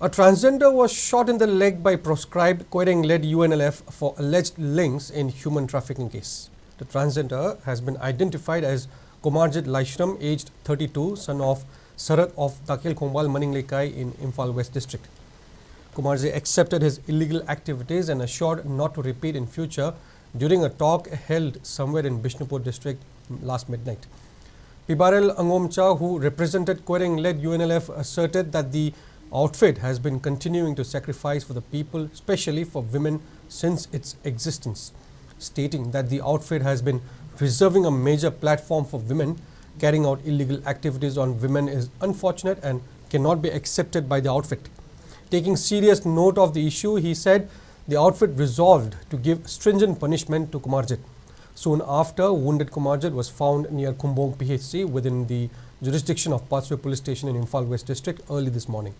A transgender was shot in the leg by proscribed Koireng-led UNLF for alleged links in human trafficking case. The transgender has been identified as Komarjit Laishram, aged 32, son of Sarat of Takil Khombal Maninglekai in Imphal West District. Komarjit accepted his illegal activities and assured not to repeat in future during a talk held somewhere in Bishnupur district last midnight. Pibarel Angomcha, who represented Koireng-led UNLF, asserted that the outfit has been continuing to sacrifice for the people, especially for women, since its existence, stating that the outfit has been reserving a major platform for women. Carrying out illegal activities on women is unfortunate and cannot be accepted by the outfit. Taking serious note of the issue, he said the outfit resolved to give stringent punishment to Komarjit. Soon after, wounded Komarjit was found near Kumbong PHC within the jurisdiction of Patswe Police Station in Imphal West District early this morning.